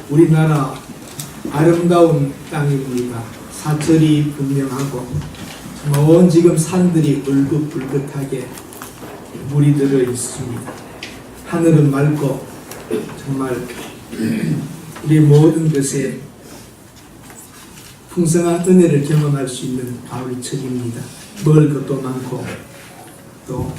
우리나라 아름다운 땅입니다. 사철이 분명하고 온 지금 산들이 울긋불긋하게 물이 들어 있습니다. 하늘은 맑고 정말 우리 모든 것에 풍성한 은혜를 경험할 수 있는 가을철입니다. 먹을 것도 많고 또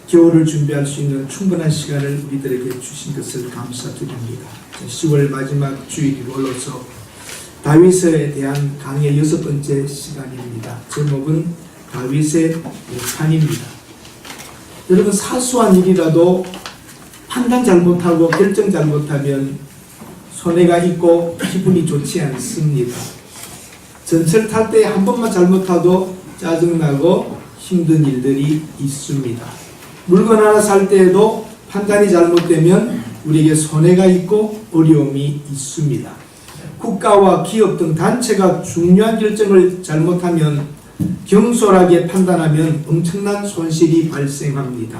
겨울을 준비할 수 있는 충분한 시간을 우리들에게 주신 것을 감사드립니다. 10월 마지막 주일로서 다윗에 대한 강의 6번째 시간입니다. 제목은 다윗의 오판입니다. 여러분, 사소한 일이라도 판단 잘못하고 결정 잘못하면 손해가 있고 기분이 좋지 않습니다. 전철 탈 때 한 번만 잘못하도 짜증나고 힘든 일들이 있습니다. 물건 하나 살 때에도 판단이 잘못되면 우리에게 손해가 있고 어려움이 있습니다. 국가와 기업 등 단체가 중요한 결정을 잘못하면 경솔하게 판단하면 엄청난 손실이 발생합니다.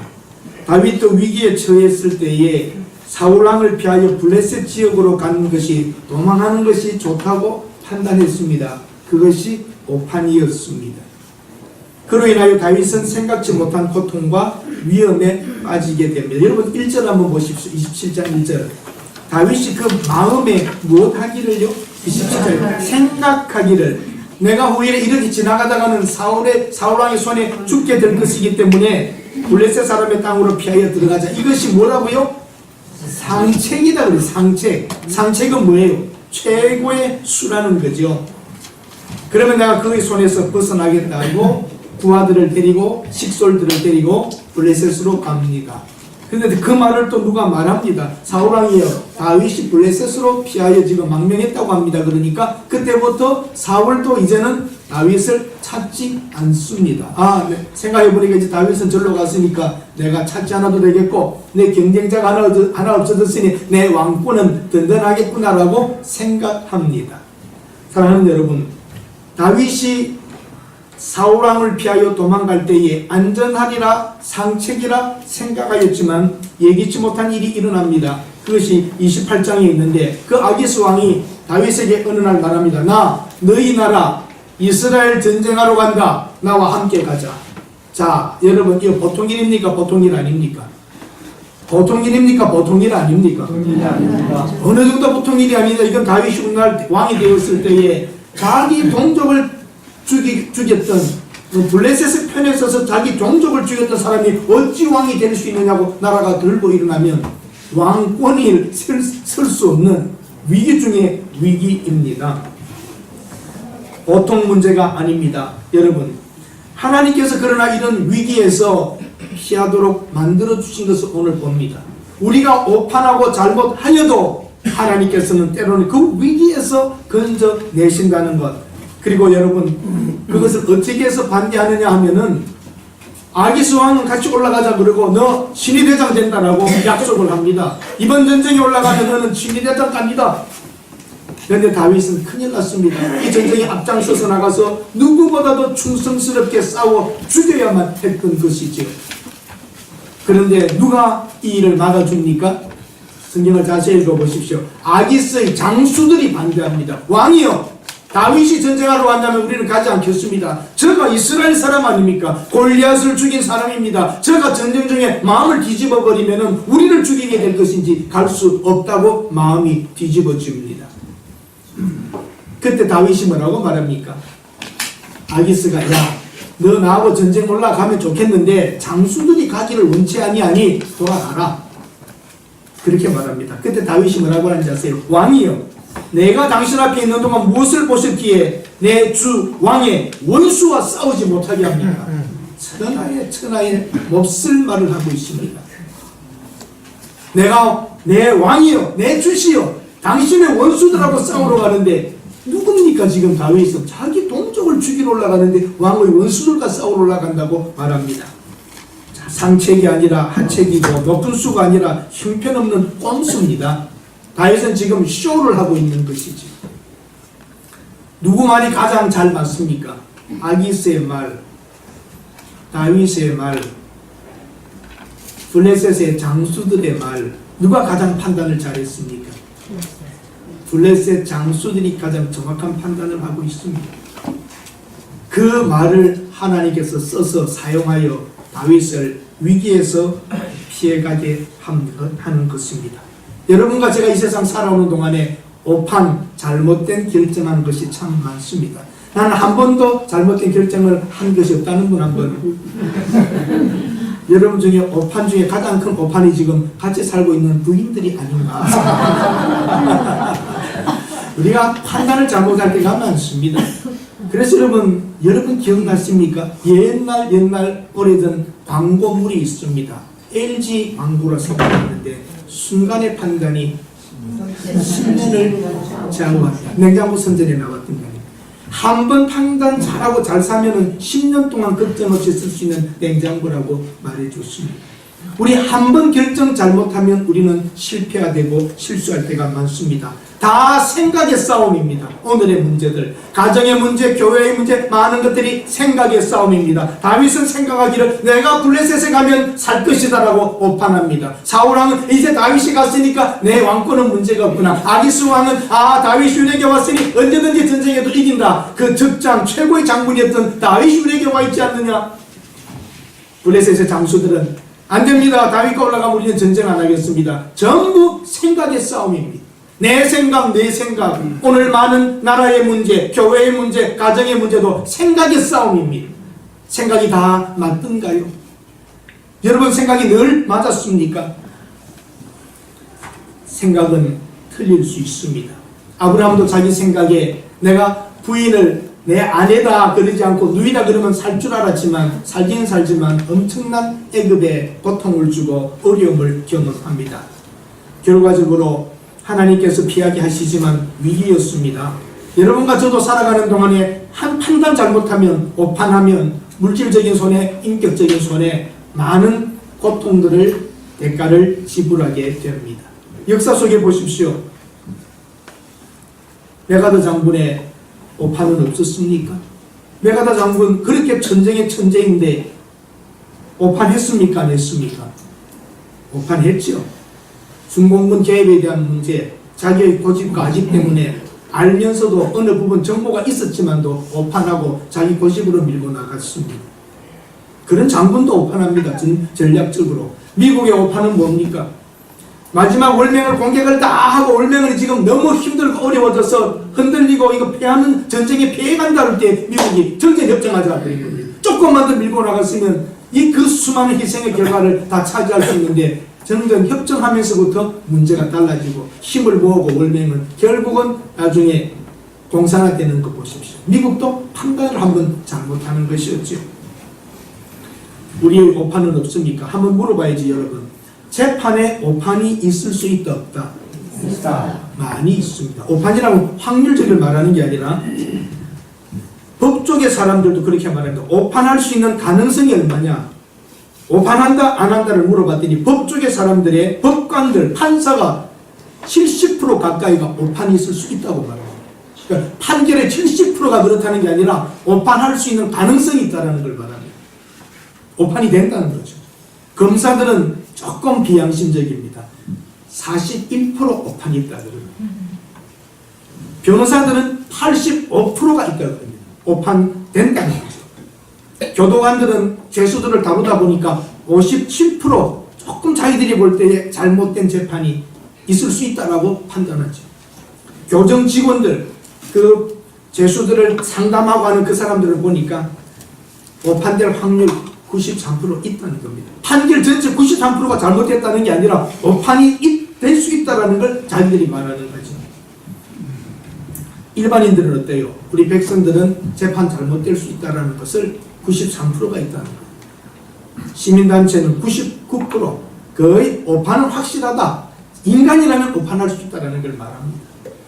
다윗도 위기에 처했을 때에 사울왕을 피하여 블레셋 지역으로 가는 것이, 도망하는 것이 좋다고 판단했습니다. 그것이 오판이었습니다. 그로 인하여 다윗은 생각지 못한 고통과 위험에 빠지게 됩니다. 여러분 1절 한번 보십시오. 27장 1절. 다윗이 그 마음에 무엇 하기를요? 27절. 생각하기를, 내가 후일에 이렇게 지나가다가는 사울왕의 손에 죽게 될 것이기 때문에 블레셋 사람의 땅으로 피하여 들어가자. 이것이 뭐라고요? 상책이다 그래요. 상책. 상책은 뭐예요? 최고의 수라는 거죠. 그러면 내가 그의 손에서 벗어나겠다고 부하들을 데리고 식솔들을 데리고 블레셋으로 갑니다. 그런데 그 말을 또 누가 말합니다. 사울왕이요, 다윗이 블레셋으로 피하여 지금 망명했다고 합니다. 그러니까 그때부터 사울도 이제는 다윗을 찾지 않습니다. 네. 생각해보니까 이제 다윗은 절로 갔으니까 내가 찾지 않아도 되겠고 내 경쟁자가 하나 없어졌으니 내 왕권은 든든하겠구나라고 생각합니다. 사랑하는 여러분, 다윗이 사울왕을 피하여 도망갈 때에 안전하리라 상책이라 생각하였지만 예기치 못한 일이 일어납니다. 그것이 28장에 있는데, 그 아기스 왕이 다윗에게 어느 날 말합니다. 나 너희 나라 이스라엘 전쟁하러 간다. 나와 함께 가자. 자, 여러분, 이거 보통 일입니까? 보통 일 아닙니까? 보통 일입니까? 보통 일 아닙니까? 어느 정도 보통 일이 아니다. 이건 다윗이 오늘 왕이 되었을 때에 자기 동족을 죽였던, 블레셋의 편에 서서 자기 종족을 죽였던 사람이 어찌 왕이 될 수 있느냐고 나라가 들고 일어나면 왕권이 설 수 없는 위기 중에 위기입니다. 보통 문제가 아닙니다. 여러분, 하나님께서 그러나 이런 위기에서 피하도록 만들어 주신 것을 오늘 봅니다. 우리가 오판하고 잘못하여도 하나님께서는 때로는 그 위기에서 건져내신다는 것. 그리고 여러분, 그것을 어떻게 해서 반대하느냐 하면은 아기스 왕은 같이 올라가자 그러고 너 신위대장 된다라고 약속을 합니다. 이번 전쟁에 올라가면 너는 신위대장 갑니다. 그런데 다윗은 큰일 났습니다. 이 전쟁에 앞장서서 나가서 누구보다도 충성스럽게 싸워 죽여야만 했던 것이죠. 그런데 누가 이 일을 막아줍니까? 성경을 자세히 읽어보십시오. 아기스의 장수들이 반대합니다. 왕이요, 다윗이 전쟁하러 간다면 우리는 가지 않겠습니다. 저가 이스라엘 사람 아닙니까? 골리앗을 죽인 사람입니다. 저가 전쟁 중에 마음을 뒤집어 버리면 우리를 죽이게 될 것인지 갈 수 없다고 마음이 뒤집어집니다. 그때 다윗이 뭐라고 말합니까? 아기스가, 야, 너 나하고 전쟁 올라가면 좋겠는데 장수들이 가기를 원치 아니하니 돌아가라. 그렇게 말합니다. 그때 다윗이 뭐라고 하는지 아세요? 왕이요, 내가 당신 앞에 있는 동안 무엇을 보셨기에 내 주 왕의 원수와 싸우지 못하게 합니까? 천하에 몹쓸 말을 하고 있습니다. 내가 내 왕이요, 내 주시요, 당신의 원수들하고 싸우러 가는데 누굽니까? 지금 다윗은 자기 동족을 죽이러 올라가는데 왕의 원수들과 싸우러 올라간다고 말합니다. 자, 상책이 아니라 하책이고 높은 수가 아니라 형편없는 꼼수입니다. 다윗은 지금 쇼를 하고 있는 것이지. 누구 말이 가장 잘 맞습니까? 아기스의 말, 다윗의 말, 블레셋의 장수들의 말, 누가 가장 판단을 잘했습니까? 블레셋 장수들이 가장 정확한 판단을 하고 있습니다. 그 말을 하나님께서 써서 사용하여 다윗을 위기에서 피해가게 하는 것입니다. 여러분과 제가 이 세상 살아오는 동안에 오판, 잘못된 결정한 것이 참 많습니다. 나는 한 번도 잘못된 결정을 한 것이 없다는 분 한 번. 여러분 중에 오판 중에 가장 큰 오판이 지금 같이 살고 있는 부인들이 아닌가. 우리가 판단을 잘못할 때가 많습니다. 그래서 여러분 기억나십니까? 옛날 오래전 광고물이 있습니다. LG 광고라 생각하는데 순간의 판단이 10년을 좌우한다. 냉장고 선전에 나왔던 거예요. 한 번 판단 잘하고 잘 사면은 10년 동안 걱정 없이 쓸 수 있는 냉장고라고 말해줬습니다. 우리 한 번 결정 잘못하면 우리는 실패가 되고 실수할 때가 많습니다. 다 생각의 싸움입니다. 오늘의 문제들, 가정의 문제, 교회의 문제, 많은 것들이 생각의 싸움입니다. 다윗은 생각하기를 내가 블레셋에 가면 살 것이다 라고 오판합니다. 사울왕은 이제 다윗이 갔으니까 내 왕권은 문제가 없구나. 아기스 왕은 다윗이 유대에 왔으니 언제든지 전쟁에도 이긴다. 그 적장 최고의 장군이었던 다윗이 유대에 와 있지 않느냐. 블레셋의 장수들은 안됩니다. 다윗과 올라가면 우리는 전쟁 안 하겠습니다. 전부 생각의 싸움입니다. 내 생각. 오늘 많은 나라의 문제, 교회의 문제, 가정의 문제도 생각의 싸움입니다. 생각이 다 맞던가요? 여러분 생각이 늘 맞았습니까? 생각은 틀릴 수 있습니다. 아브라함도 자기 생각에 내가 부인을 내 아내다 그러지 않고 누이다 그러면 살 줄 알았지만 살긴 살지만 엄청난 애굽에 고통을 주고 어려움을 경험합니다. 결과적으로 하나님께서 피하게 하시지만 위기였습니다. 여러분과 저도 살아가는 동안에 한 판단 잘못하면 오판하면 물질적인 손해, 인격적인 손해, 많은 고통들을 대가를 지불하게 됩니다. 역사 속에 보십시오. 메가더 장군의 오판은 없었습니까? 메가더 장군 그렇게 전쟁의 천재인데 오판했습니까? 안 했습니까? 오판했죠. 중공군 개입에 대한 문제, 자기의 고집과 아집 때문에 알면서도 어느 부분 정보가 있었지만도 오판하고 자기 고집으로 밀고 나갔습니다. 그런 장군도 오판합니다. 전략적으로. 미국의 오판은 뭡니까? 마지막 월맹을 공격을 다 하고 월맹을 지금 너무 힘들고 어려워져서 흔들리고 이거 패하는 전쟁에 피해간다 할 때 미국이 전쟁 협정하자 그런 겁니다. 조금만 더 밀고 나갔으면 그 수많은 희생의 결과를 다 차지할 수 있는데 전쟁 협정하면서부터 문제가 달라지고 힘을 모으고 월맹은 결국은 나중에 공산화되는 거 보십시오. 미국도 판단을 한번 잘못하는 것이었죠. 우리의 오판은 없습니까? 한번 물어봐야지 여러분. 재판에 오판이 있을 수 있다 없다? 있다. 많이 있습니다. 오판이라고 확률적을 말하는 게 아니라 법조계 사람들도 그렇게 말합니다. 오판할 수 있는 가능성이 얼마냐? 오판한다 안 한다를 물어봤더니 법조계 사람들의 법관들 판사가 70% 가까이가 오판이 있을 수 있다고 말합니다. 그러니까 판결의 70%가 그렇다는 게 아니라 오판할 수 있는 가능성이 있다는 걸 말합니다. 오판이 된다는 거죠. 검사들은 조금 비양심적입니다. 41% 오판이 있다 그럽니다. 변호사들은 85%가 있다고 합니다. 오판 된다는 거죠. 교도관들은 죄수들을 다루다 보니까 57% 조금 자기들이 볼 때 잘못된 재판이 있을 수 있다고 판단하죠. 교정 직원들, 그 죄수들을 상담하고 하는 그 사람들을 보니까 오판될 확률 93% 있다는 겁니다. 판결 전체 93%가 잘못됐다는 게 아니라 오판이 될 수 있다는 걸 자기들이 말하는 거죠. 일반인들은 어때요? 우리 백성들은 재판 잘못될 수 있다는 것을 93%가 있다는 거예요. 시민단체는 99%, 거의 오판은 확실하다. 인간이라면 오판할 수 있다는 걸 말합니다.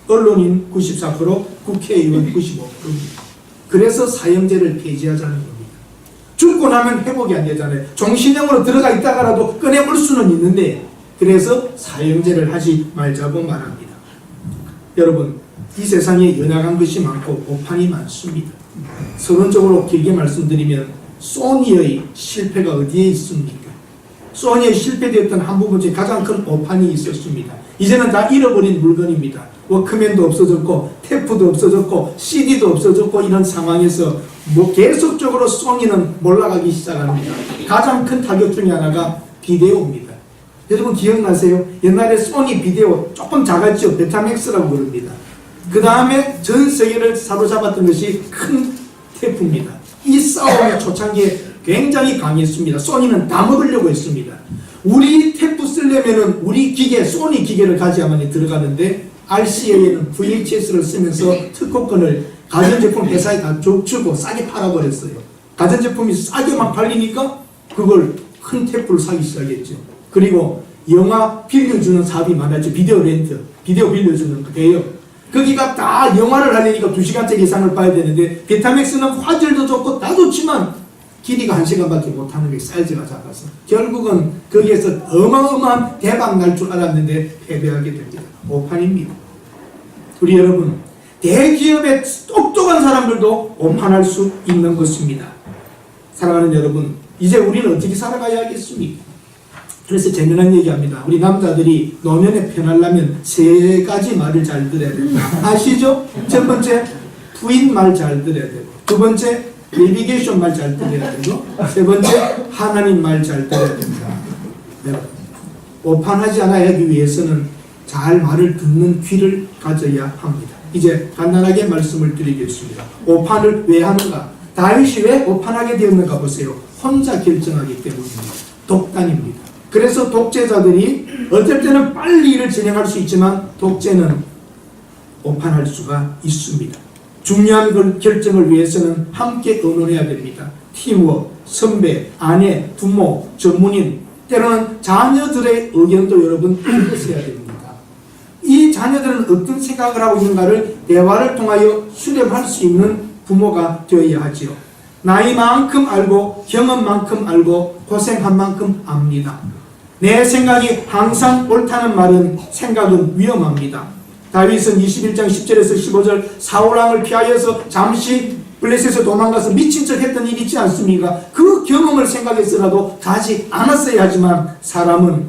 언론인 94%, 국회의원 95%입니다. 그래서 사형제를 폐지하자는 겁니다. 죽고 나면 회복이 안 되잖아요. 종신형으로 들어가 있다가라도 꺼내볼 수는 있는데 그래서 사형제를 하지 말자고 말합니다. 여러분, 이 세상에 연약한 것이 많고 오판이 많습니다. 서론적으로 길게 말씀드리면 소니의 실패가 어디에 있습니까? 소니에 실패되었던 한 부분 중에 가장 큰 오판이 있었습니다. 이제는 다 잃어버린 물건입니다. 워크맨도 없어졌고 테이프도 없어졌고 CD도 없어졌고 이런 상황에서 계속적으로 소니는 몰락하기 시작합니다. 가장 큰 타격 중에 하나가 비데오입니다. 여러분 기억나세요? 옛날에 소니 비데오 조금 작았죠? 베타맥스라고 부릅니다. 그 다음에 전 세계를 사로잡았던 것이 큰 테이프입니다. 이 싸움의 초창기에 굉장히 강했습니다. 소니는 다 먹으려고 했습니다. 우리 테이프 쓰려면은 우리 기계, 소니 기계를 가져야만 들어가는데 RCA는 VHS를 쓰면서 특허권을 가전제품 회사에 다 주고 싸게 팔아버렸어요. 가전제품이 싸게만 팔리니까 그걸 큰 테이프를 사기 시작했죠. 그리고 영화 빌려주는 사업이 많았죠. 비디오 렌트, 비디오 빌려주는 거예요. 거기가 다 영화를 하려니까 2시간짜리 이상을 봐야 되는데 베타맥스는 화질도 좋고 다 좋지만 길이가 1시간밖에 못하는 게 사이즈가 작아서 결국은 거기에서 어마어마한 대박 날 줄 알았는데 패배하게 됩니다. 오판입니다. 우리 여러분, 대기업의 똑똑한 사람들도 오판할 수 있는 것입니다. 사랑하는 여러분, 이제 우리는 어떻게 살아가야 하겠습니까? 그래서 재미난 얘기합니다. 우리 남자들이 노년에 편하려면 3가지 말을 잘 들어야 됩니다. 아시죠? 첫 번째, 부인 말 잘 들어야 되고, 두 번째, 내비게이션 말 잘 들어야 되고, 세 번째, 하나님 말 잘 들어야 됩니다. 여러분, 오판하지 않아야 하기 위해서는 잘 말을 듣는 귀를 가져야 합니다. 이제 간단하게 말씀을 드리겠습니다. 오판을 왜 하는가? 다윗이 왜 오판하게 되었는가 보세요. 혼자 결정하기 때문입니다. 독단입니다. 그래서 독재자들이 어떨 때는 빨리 일을 진행할 수 있지만 독재는 오판할 수가 있습니다. 중요한 결정을 위해서는 함께 의논해야 됩니다. 팀워크, 선배, 아내, 부모, 전문인, 때로는 자녀들의 의견도 여러분 들으셔야 됩니다. 이 자녀들은 어떤 생각을 하고 있는가를 대화를 통하여 수렴할 수 있는 부모가 되어야 하지요. 나이만큼 알고 경험만큼 알고 고생한 만큼 압니다. 내 생각이 항상 옳다는 말은 생각은 위험합니다. 다윗은 21장 10절에서 15절 사울왕을 피하여서 잠시 블레셋에서 도망가서 미친 척 했던 일이 있지 않습니까? 그 경험을 생각해서라도 가지 않았어야 하지만 사람은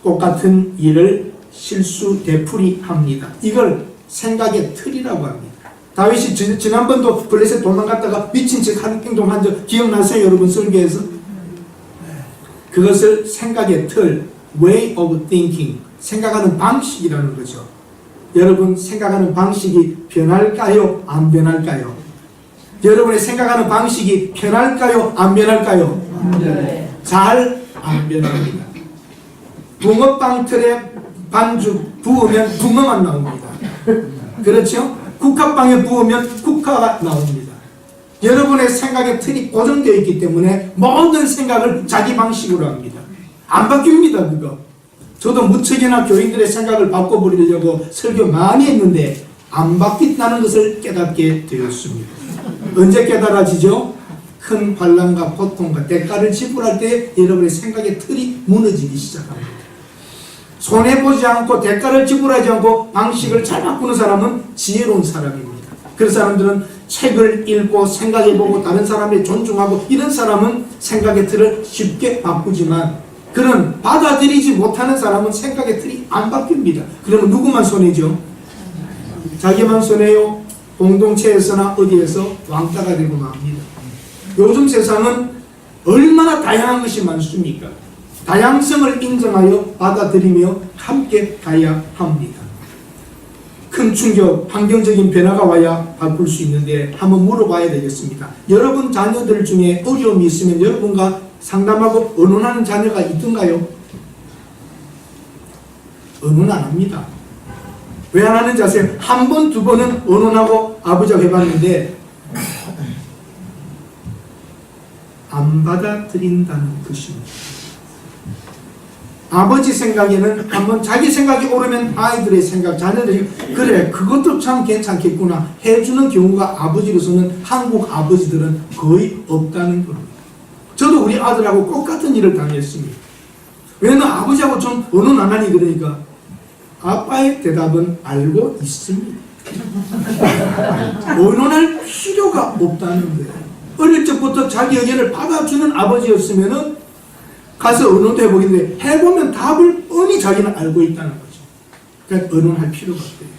똑같은 일을 실수 되풀이합니다. 이걸 생각의 틀이라고 합니다. 다윗이 지난번도 블레셋 도망갔다가 미친 척 하는 행동한 적 기억나세요? 여러분 설교에서? 그것을 생각의 틀, way of thinking, 생각하는 방식이라는 거죠. 여러분 생각하는 방식이 변할까요? 안 변할까요? 여러분의 생각하는 방식이 변할까요? 안 변할까요? 잘 안 변합니다. 붕어빵 틀에 반죽 부으면 붕어만 나옵니다. 그렇죠? 국화빵에 부으면 국화가 나옵니다. 여러분의 생각의 틀이 고정되어 있기 때문에 모든 생각을 자기 방식으로 합니다. 안 바뀝니다. 그거. 저도 무척이나 교인들의 생각을 바꿔버리려고 설교 많이 했는데 안 바뀐다는 것을 깨닫게 되었습니다. 언제 깨달아지죠? 큰 환난과 고통과 대가를 지불할 때 여러분의 생각의 틀이 무너지기 시작합니다. 손해보지 않고 대가를 지불하지 않고 방식을 잘 바꾸는 사람은 지혜로운 사람입니다. 그런 사람들은 책을 읽고 생각해보고 다른 사람을 존중하고 이런 사람은 생각의 틀을 쉽게 바꾸지만 그런 받아들이지 못하는 사람은 생각의 틀이 안 바뀝니다. 그러면 누구만 손해죠? 자기만 손해요. 공동체에서나 어디에서 왕따가 되고 맙니다. 요즘 세상은 얼마나 다양한 것이 많습니까? 다양성을 인정하여 받아들이며 함께 가야 합니다. 큰 충격, 환경적인 변화가 와야 바꿀 수 있는데 한번 물어봐야 되겠습니다. 여러분 자녀들 중에 어려움이 있으면 여러분과 상담하고 의논하는 자녀가 있던가요? 의논 안 합니다. 왜 안 하는지 아세요? 한 번, 두 번은 의논하고 아버지하고 해봤는데 안 받아들인다는 것입니다. 아버지 생각에는 한번 자기 생각이 오르면 아이들의 생각, 자녀들이 그래 그것도 참 괜찮겠구나 해주는 경우가 아버지로서는 한국 아버지들은 거의 없다는 겁니다. 저도 우리 아들하고 똑같은 일을 당했습니다. 왜 너 아버지하고 좀 의논 안 하니? 그러니까 아빠의 대답은 알고 있습니다. 의논할 필요가 없다는 거예요. 어릴 적부터 자기 의견을 받아주는 아버지였으면은 가서 의논도 해보겠는데 해보면 답을 뻔히 자기는 알고 있다는 거죠. 그러니까 의논할 필요가 없어요.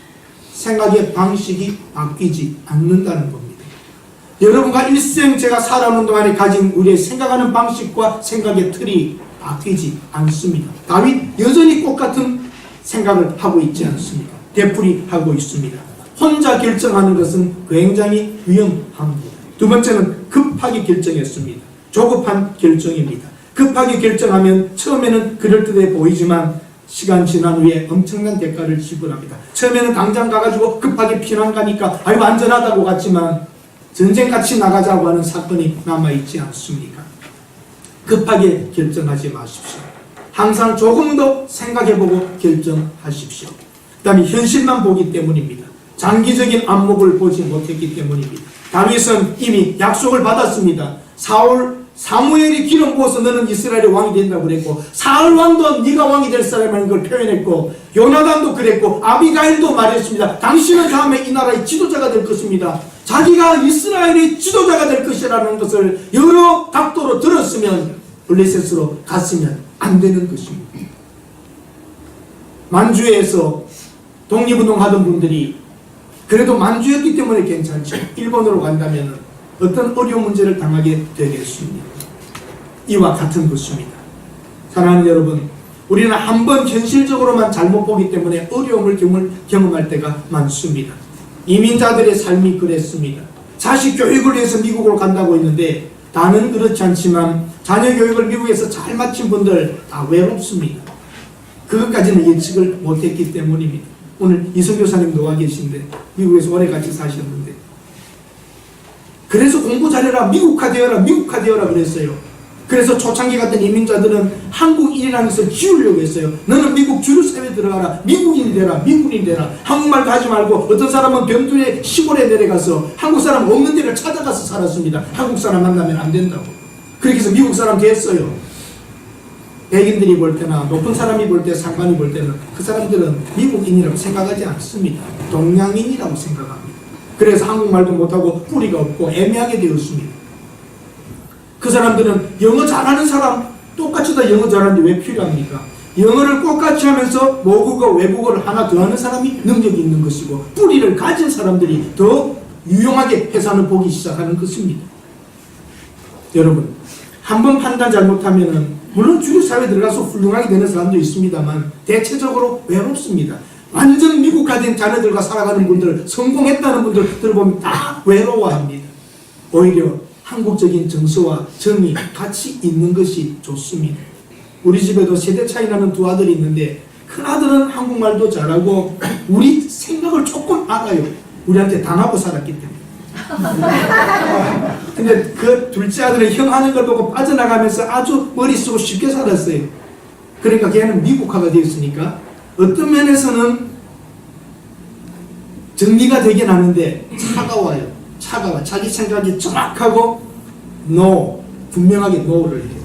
생각의 방식이 바뀌지 않는다는 겁니다. 여러분과 일생 제가 살아오는 동안에 가진 우리의 생각하는 방식과 생각의 틀이 바뀌지 않습니다. 다윗 여전히 똑같은 생각을 하고 있지 않습니다. 되풀이하고 있습니다. 혼자 결정하는 것은 굉장히 위험합니다. 두 번째는 급하게 결정했습니다. 조급한 결정입니다. 급하게 결정하면 처음에는 그럴듯해 보이지만 시간 지난 후에 엄청난 대가를 지불합니다. 처음에는 당장 가가지고 급하게 피난 가니까 아이고 안전하다고 갔지만 전쟁같이 나가자고 하는 사건이 남아있지 않습니까? 급하게 결정하지 마십시오. 항상 조금 더 생각해보고 결정하십시오. 그 다음에 현실만 보기 때문입니다. 장기적인 안목을 보지 못했기 때문입니다. 다윗은 이미 약속을 받았습니다. 사무엘이 기름 부어서 너는 이스라엘의 왕이 된다고 그랬고, 사울 왕도 네가 왕이 될 사람이라는 걸 표현했고, 요나단도 그랬고, 아비가일도 말했습니다. 당신은 다음에 이 나라의 지도자가 될 것입니다. 자기가 이스라엘의 지도자가 될 것이라는 것을 여러 각도로 들었으면 블레셋으로 갔으면 안 되는 것입니다. 만주에서 독립운동하던 분들이 그래도 만주였기 때문에 괜찮죠. 일본으로 간다면 어떤 어려운 문제를 당하게 되겠습니다. 이와 같은 것입니다. 사랑하는 여러분, 우리는 한번 현실적으로만 잘못 보기 때문에 어려움을 경험할 때가 많습니다. 이민자들의 삶이 그랬습니다. 자식 교육을 위해서 미국으로 간다고 했는데 다는 그렇지 않지만 자녀 교육을 미국에서 잘 마친 분들 다 외롭습니다. 그것까지는 예측을 못했기 때문입니다. 오늘 이성 교사님도 와 계신데 미국에서 오래 같이 사셨는데 그래서 공부 잘해라, 미국화 되어라 그랬어요. 그래서 초창기 같은 이민자들은 한국인이라는 것을 지우려고 했어요. 너는 미국 주류 사회에 들어가라, 미국인이 되라. 한국말도 하지 말고 어떤 사람은 변두리 시골에 내려가서 한국 사람 없는 데를 찾아가서 살았습니다. 한국 사람 만나면 안 된다고. 그렇게 해서 미국 사람 됐어요. 백인들이 볼 때나 높은 사람이 볼 때, 상관이 볼 때는 그 사람들은 미국인이라고 생각하지 않습니다. 동양인이라고 생각합니다. 그래서 한국말도 못하고 뿌리가 없고 애매하게 되었습니다. 그 사람들은 영어 잘하는 사람 똑같이 다 영어 잘하는데 왜 필요합니까? 영어를 똑같이 하면서 모국어, 외국어를 하나 더 하는 사람이 능력이 있는 것이고 뿌리를 가진 사람들이 더 유용하게 해산을 보기 시작하는 것입니다. 여러분, 한번 판단 잘못하면은 물론 주류사회에 들어가서 훌륭하게 되는 사람도 있습니다만 대체적으로 외롭습니다. 완전 미국화된 자녀들과 살아가는 분들, 성공했다는 분들 들어보면 다 외로워합니다. 오히려 한국적인 정서와 정이 같이 있는 것이 좋습니다. 우리 집에도 세대 차이 나는 두 아들이 있는데 큰 아들은 한국말도 잘하고 우리 생각을 조금 알아요. 우리한테 당하고 살았기 때문에. 근데 그 둘째 아들은 형 하는 걸 보고 빠져나가면서 아주 머리 쓰고 쉽게 살았어요. 그러니까 걔는 미국화가 되었으니까 어떤 면에서는 정리가 되긴 하는데 차가워요. 자기 생각이 정확하고 분명하게 no를 해요.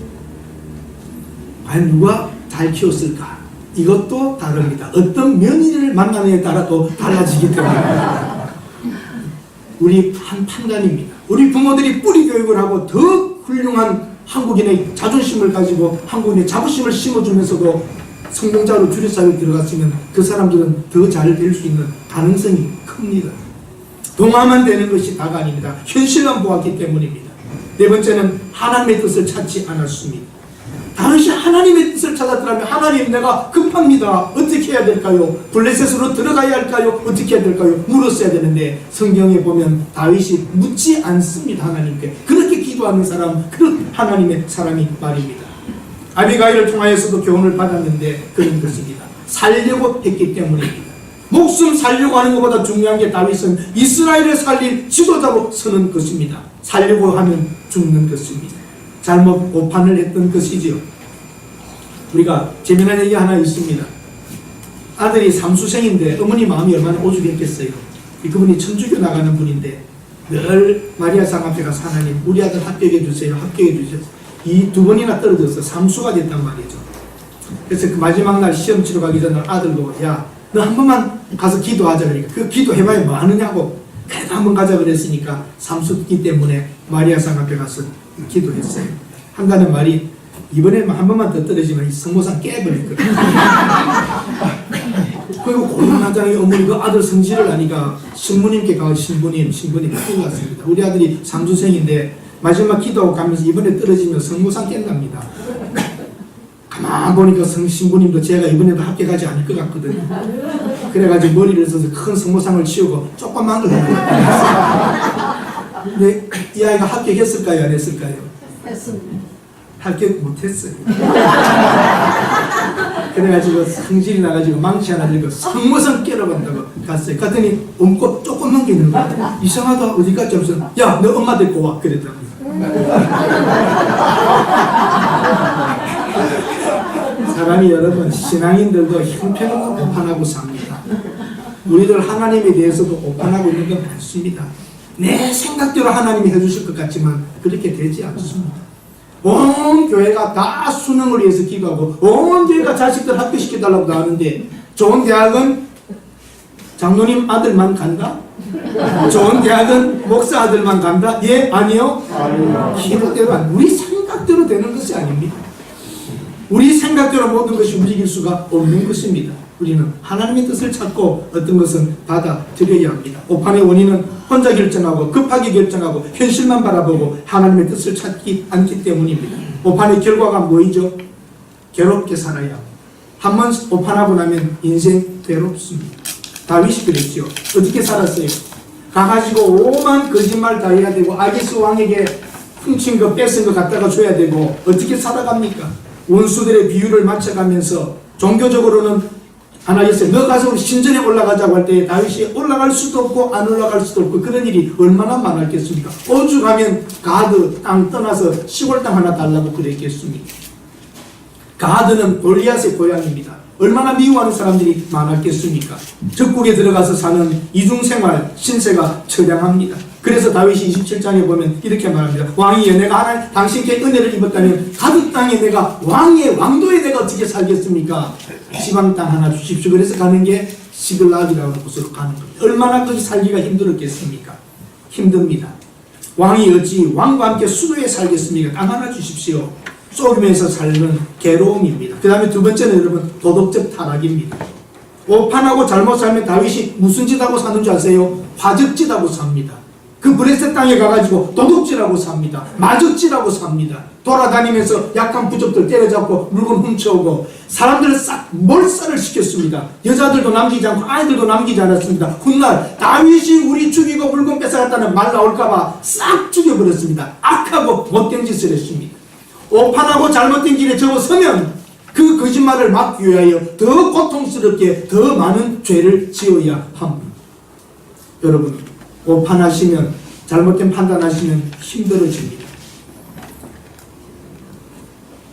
과연 누가 잘 키웠을까? 이것도 다릅니다. 어떤 며느리를 만나느냐에 따라 또 달라지기 때문에 우리 한 판단입니다. 우리 부모들이 뿌리 교육을 하고 더 훌륭한 한국인의 자존심을 가지고 한국인의 자부심을 심어주면서도 성공자로 주류사회에 들어갔으면 그 사람들은 더 잘 될 수 있는 가능성이 큽니다. 동화만 되는 것이 다가 아닙니다. 현실만 보았기 때문입니다. 네 번째는 하나님의 뜻을 찾지 않았습니다. 당시 하나님의 뜻을 찾았더라면 하나님 내가 급합니다. 어떻게 해야 될까요? 블레셋으로 들어가야 할까요? 어떻게 해야 될까요? 물었어야 되는데 성경에 보면 다윗이 묻지 않습니다. 하나님께. 그렇게 기도하는 사람, 그런 하나님의 사람이 말입니다. 아비가일을 통하여서도 교훈을 받았는데 그런 것입니다. 살려고 했기 때문입니다. 목숨 살려고 하는 것보다 중요한 게 다윗은 이스라엘을 살릴 지도자로 서는 것입니다. 살려고 하면 죽는 것입니다. 잘못 오판을 했던 것이지요. 우리가 재미난 얘기 하나 있습니다. 아들이 삼수생인데 어머니 마음이 얼마나 오죽했겠어요. 그분이 천주교 나가는 분인데 늘 마리아상 앞에 가서 하나님 우리 아들 합격해 주세요. 합격해 주세요. 이 두 번이나 떨어져서 삼수가 됐단 말이죠. 그래서 그 마지막 날 시험 치러 가기 전에 아들 보고 야 너 한 번만 가서 기도하자 그러니까 그 기도해봐야 뭐 하느냐고 그래도 한 번 가자 그랬으니까 삼수기 때문에 마리아상 앞에 가서 기도했어요. 한다는 말이 이번에 한 번만 더 떨어지면 이 성모상 깨버릴 거예요. 그리고 고문하장의 어머니 그 아들 성질을 아니까 신부님께 가서 신부님 큰일 났습니다. 우리 아들이 상주생인데 마지막 기도하고 가면서 이번에 떨어지면 성모상 깬답니다. 가만 보니까 신부님도 제가 이번에도 합격하지 않을 것 같거든요. 그래가지고 머리를 써서 큰 성모상을 치우고 조그만 걸 했거든요. 근데 이 아이가 합격했을까요? 안 했을까요? 했습니다. 합격 못했어요. 그래가지고 성질이 나가지고 망치 하나 들고 성모상 깨러간다고 갔어요. 갔더니 엉고 조금만 게 있는 거야. 이상하다 어디까지 없어. 야, 너 엄마 데리고 와. 그랬답니다. 사람이 여러분 신앙인들도 형편없고 오판하고 삽니다. 우리들 하나님에 대해서도 오판하고 있는 건 많습니다. 내 생각대로 하나님이 해주실 것 같지만 그렇게 되지 않습니다. 온 교회가 다 수능을 위해서 기도하고 온 교회가 자식들 합격시켜달라고 하는데 좋은 대학은 장로님 아들만 간다? 좋은 대학은 목사 아들만 간다? 예? 아니요? 기도대로 우리 생각대로 되는 것이 아닙니다. 우리 생각대로 모든 것이 움직일 수가 없는 것입니다. 우리는 하나님의 뜻을 찾고 어떤 것은 받아들여야 합니다. 오판의 원인은 혼자 결정하고 급하게 결정하고 현실만 바라보고 하나님의 뜻을 찾지 않기 때문입니다. 오판의 결과가 뭐이죠? 괴롭게 살아야 합니다. 한번 오판하고 나면 인생 괴롭습니다. 다윗이 그랬죠. 어떻게 살았어요? 가가지고 오만 거짓말 다 해야 되고 아기스 왕에게 훔친 거 뺏은 거 갖다가 줘야 되고 어떻게 살아갑니까? 원수들의 비유를 맞춰가면서 종교적으로는 하나님께서 너 가서 우리 신전에 올라가자고 할 때 다윗이 올라갈 수도 없고 안 올라갈 수도 없고 그런 일이 얼마나 많았겠습니까? 오죽하면 가드 땅 떠나서 시골 땅 하나 달라고 그랬겠습니까? 가드는 골리앗의 고향입니다. 얼마나 미워하는 사람들이 많았겠습니까? 적국에 들어가서 사는 이중생활 신세가 처량합니다. 그래서 다윗이 27장에 보면 이렇게 말합니다. 왕이여 내가 하나님 당신께 은혜를 입었다면 가드 땅에 내가 왕도에 내가 어떻게 살겠습니까? 지방 땅 하나 주십시오. 그래서 가는 게 시글락이라는 곳으로 가는 겁니다. 얼마나 거기 살기가 힘들었겠습니까? 힘듭니다. 왕이 어찌 왕과 함께 수도에 살겠습니까? 땅 하나 주십시오. 쏘면서 살는 괴로움입니다. 그 다음에 두 번째는 여러분 도덕적 타락입니다. 오판하고 잘못 살면 다윗이 무슨 짓하고 사는 줄 아세요? 화적짓하고 삽니다. 그 브레셋 땅에 가가지고 도둑질하고 삽니다. 마적질하고 삽니다. 돌아다니면서 약한 부족들 때려잡고 물건 훔쳐오고 사람들을 싹 몰살을 시켰습니다. 여자들도 남기지 않고 아이들도 남기지 않았습니다. 훗날 다윗이 우리 죽이고 물건 뺏어갔다는 말 나올까봐 싹 죽여버렸습니다. 악하고 못된 짓을 했습니다. 오판하고 잘못된 길에 접어서면 그 거짓말을 막기 위하여 더 고통스럽게 더 많은 죄를 지어야 합니다. 여러분 오판하시면 잘못된 판단하시면 힘들어집니다.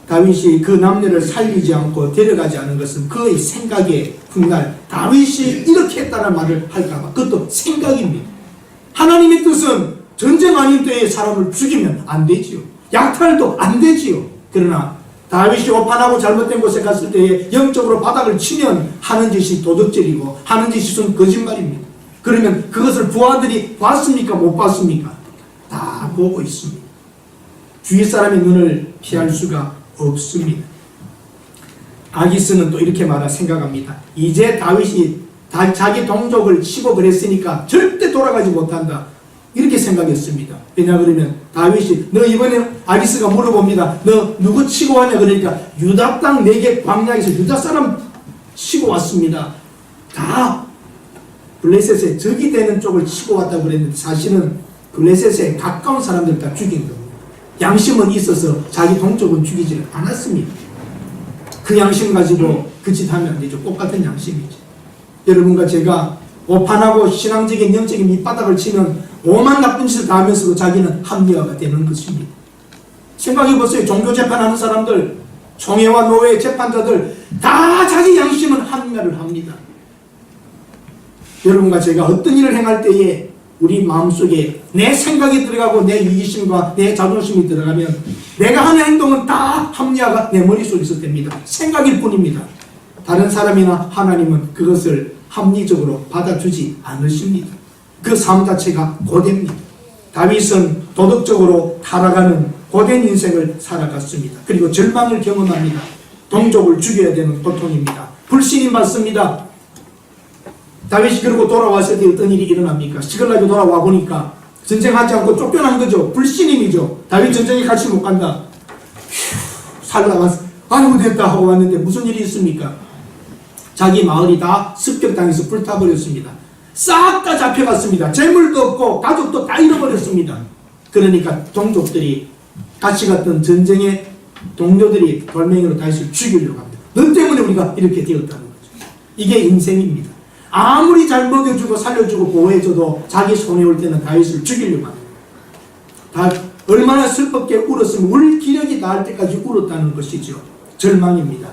다윗이 그 남녀를 살리지 않고 데려가지 않은 것은 그의 생각에 훗날 다윗이 이렇게 했다는 말을 할까봐 그것도 생각입니다. 하나님의 뜻은 전쟁 아닌 때에 사람을 죽이면 안 되지요. 약탈도 안 되지요. 그러나 다윗이 오판하고 잘못된 곳에 갔을 때에 영적으로 바닥을 치면 하는 짓이 도덕질이고 하는 짓이 거짓말입니다. 그러면 그것을 부하들이 봤습니까? 못 봤습니까? 다 보고 있습니다. 주위 사람의 눈을 피할 수가 없습니다. 아기스는 또 이렇게 생각합니다. 이제 다윗이 자기 동족을 치고 그랬으니까 절대 돌아가지 못한다. 이렇게 생각했습니다. 왜냐 그러면 다윗이 너 이번에 아기스가 물어봅니다. 너 누구 치고 왔냐 그러니까 유다 땅 4개 광야에서 유다 사람 치고 왔습니다. 다 블레셋의 적이 되는 쪽을 치고 왔다고 그랬는데 사실은 블레셋에 가까운 사람들 다 죽인 겁니다. 양심은 있어서 자기 동족은 죽이지는 않았습니다. 그 양심 가지고 그 짓 하면 안 되죠. 똑같은 양심이죠. 여러분과 제가 오판하고 신앙적인 영적인 밑바닥을 치는 오만 나쁜 짓을 다 하면서도 자기는 합리화가 되는 것입니다. 생각해보세요. 종교재판하는 사람들, 총회와 노회 재판자들 다 자기 양심은 합리화를 합니다. 여러분과 제가 어떤 일을 행할 때에 우리 마음속에 내 생각이 들어가고 내 이기심과 내 자존심이 들어가면 내가 하는 행동은 다 합리화가 내 머릿속에서 됩니다. 생각일 뿐입니다. 다른 사람이나 하나님은 그것을 합리적으로 받아주지 않으십니다. 그 삶 자체가 고됩니다. 다윗은 도덕적으로 타락하는 고된 인생을 살아갔습니다. 그리고 절망을 경험합니다. 동족을 죽여야 되는 고통입니다. 불신이 맞습니다. 다윗이 그러고 돌아왔을 때 어떤 일이 일어납니까? 시글락에 돌아와 보니까 전쟁하지 않고 쫓겨난 거죠. 불신임이죠. 다윗 전쟁에 같이 못 간다. 살다가 아이고 됐다 하고 왔는데 무슨 일이 있습니까? 자기 마을이 다 습격당해서 불타버렸습니다. 싹 다 잡혀갔습니다. 재물도 없고 가족도 다 잃어버렸습니다. 그러니까 동족들이 같이 갔던 전쟁의 동료들이 돌멩이로 다윗을 죽이려고 합니다. 너 때문에 우리가 이렇게 되었다는 거죠. 이게 인생입니다. 아무리 잘 먹여주고 살려주고 보호해줘도 자기 손에 올 때는 다윗을 죽이려고 합니다. 다 얼마나 슬펐게 울었으면 울 기력이 닿을 때까지 울었다는 것이죠. 절망입니다.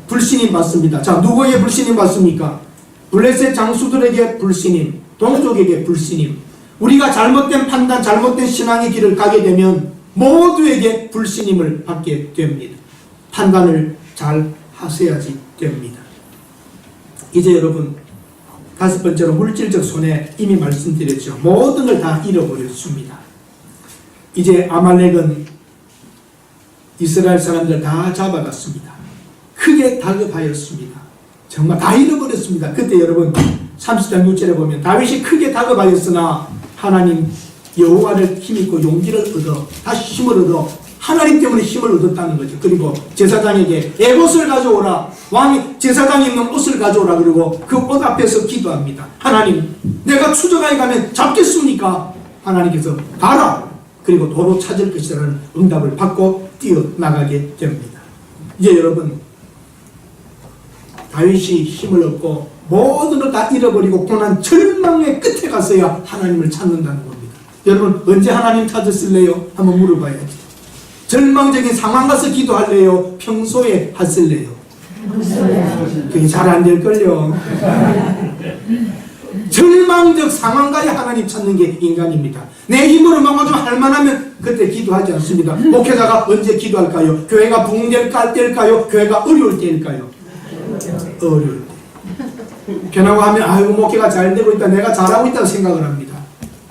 불신임 받습니다. 자, 누구에게 불신임 받습니까? 블레셋 장수들에게 불신임, 동족에게 불신임. 우리가 잘못된 판단, 잘못된 신앙의 길을 가게 되면 모두에게 불신임을 받게 됩니다. 판단을 잘 하셔야지 됩니다. 이제 여러분, 다섯 번째로 물질적 손해, 이미 말씀드렸죠. 모든 걸 다 잃어버렸습니다. 이제 아말렉은 이스라엘 사람들 다 잡아갔습니다. 크게 다급하였습니다. 정말 다 잃어버렸습니다. 그때 여러분 30장 6절에 보면 다윗이 크게 다급하였으나 하나님 여호와를 힘입고 용기를 얻어 다시 힘을 얻어 하나님 때문에 힘을 얻었다는 거죠. 그리고 제사장에게 에봇을 가져오라. 왕이 제사장이 입는 옷을 가져오라. 그리고 그 옷 앞에서 기도합니다. 하나님, 내가 추적하에 가면 잡겠습니까? 하나님께서 가라. 그리고 도로 찾을 것이라는 응답을 받고 뛰어나가게 됩니다. 이제 여러분, 다윗이 힘을 얻고 모든 걸 다 잃어버리고 고난 절망의 끝에 가서야 하나님을 찾는다는 겁니다. 여러분, 언제 하나님 찾으실래요? 한번 물어봐야지. 절망적인 상황 가서 기도할래요? 평소에 하실래요? 그게 잘 안 될걸요. 절망적 상황 가야 하나님 찾는 게 인간입니다. 내 힘으로 뭔가 좀 할만하면 그때 기도하지 않습니다. 목회자가 언제 기도할까요? 교회가 붕괴될 때일까요? 교회가 어려울 때일까요? 어려울 때. 변하고 하면 아이고 목회가 잘 되고 있다, 내가 잘하고 있다고 생각을 합니다.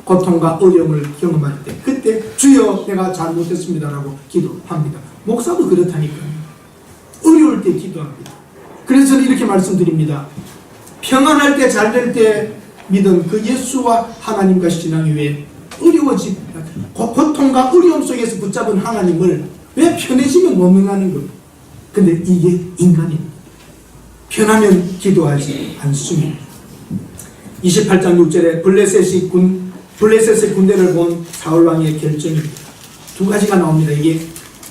고통과 어려움을 경험할 때 그때 주여 내가 잘못했습니다라고 기도합니다. 목사도 그렇다니까요. 어려울 때 기도합니다. 그래서 저는 이렇게 말씀드립니다. 평안할 때 잘 될 때 믿은 그 예수와 하나님과 신앙이 왜 어려워지 고통과 어려움 속에서 붙잡은 하나님을 왜 편해지면 못 믿는 겁니까? 근데 이게 인간입니다. 편하면 기도하지 않습니다. 28장 6절에 블레셋의 군대를 본 사울왕의 결정입니다. 두 가지가 나옵니다. 이게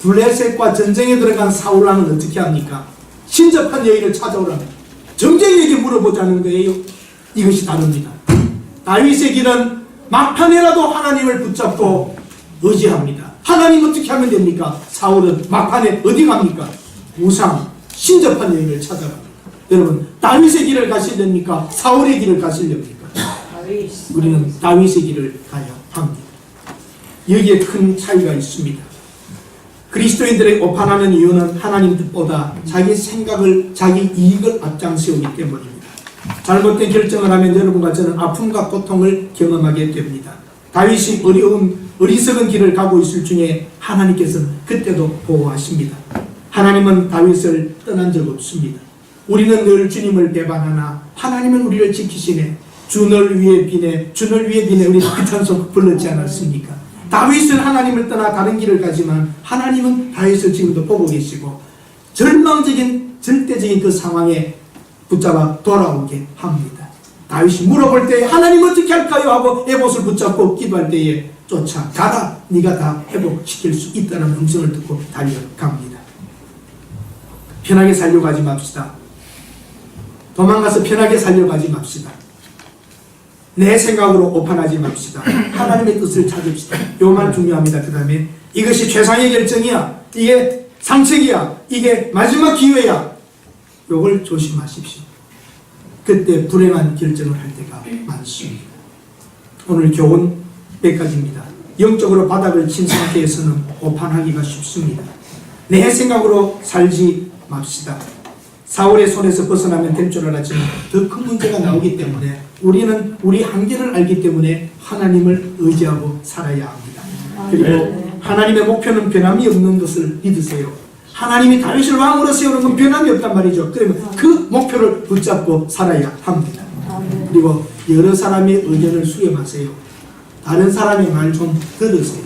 블레셋과 전쟁에 들어간 사울왕은 어떻게 합니까? 신접한 여인을 찾아오라면 정쟁에게 물어보자는 거예요. 이것이 다릅니다. 다윗의 길은 막판에라도 하나님을 붙잡고 의지합니다. 하나님 어떻게 하면 됩니까? 사울은 막판에 어디 갑니까? 우상, 신접한 여인을 찾아갑니다. 여러분, 다윗의 길을 가시렵니까? 사울의 길을 가시렵니까? 우리는 다윗의 길을 가야 합니다. 여기에 큰 차이가 있습니다. 그리스도인들의 오판하는 이유는 하나님 뜻보다 자기 생각을, 자기 이익을 앞장세우기 때문입니다. 잘못된 결정을 하면 여러분과 저는 아픔과 고통을 경험하게 됩니다. 다윗이 어리석은 길을 가고 있을 중에 하나님께서는 그때도 보호하십니다. 하나님은 다윗을 떠난 적 없습니다. 우리는 늘 주님을 배반하나 하나님은 우리를 지키시네. 주를 위해 비네, 주를 위해 비네. 우리 그 찬송 불렀지 않았습니까? 다윗은 하나님을 떠나 다른 길을 가지만 하나님은 다윗을 지금도 보고 계시고 절망적인 절대적인 그 상황에 붙잡아 돌아오게 합니다. 다윗이 물어볼 때 하나님 어떻게 할까요? 하고 에봇을 붙잡고 기도할 때에 쫓아가라. 네가 다 회복시킬 수 있다는 음성을 듣고 달려갑니다. 편하게 살려고 하지 맙시다. 도망가서 편하게 살려고 하지 맙시다. 내 생각으로 오판하지 맙시다. 하나님의 뜻을 찾읍시다. 요 말 중요합니다. 그 다음에 이것이 최상의 결정이야. 이게 상책이야. 이게 마지막 기회야. 요걸 조심하십시오. 그때 불행한 결정을 할 때가 많습니다. 오늘 교훈 몇 가지입니다. 영적으로 바닥을 친 상태에서는 오판하기가 쉽습니다. 내 생각으로 살지 맙시다. 사울의 손에서 벗어나면 될 줄 알았지만 더 큰 문제가 나오기 때문에 우리는 우리 한계를 알기 때문에 하나님을 의지하고 살아야 합니다. 그리고 하나님의 목표는 변함이 없는 것을 믿으세요. 하나님이 다윗을 왕으로 세우는 건 변함이 없단 말이죠. 그러면 그 목표를 붙잡고 살아야 합니다. 그리고 여러 사람의 의견을 수렴하세요. 다른 사람의 말 좀 들으세요.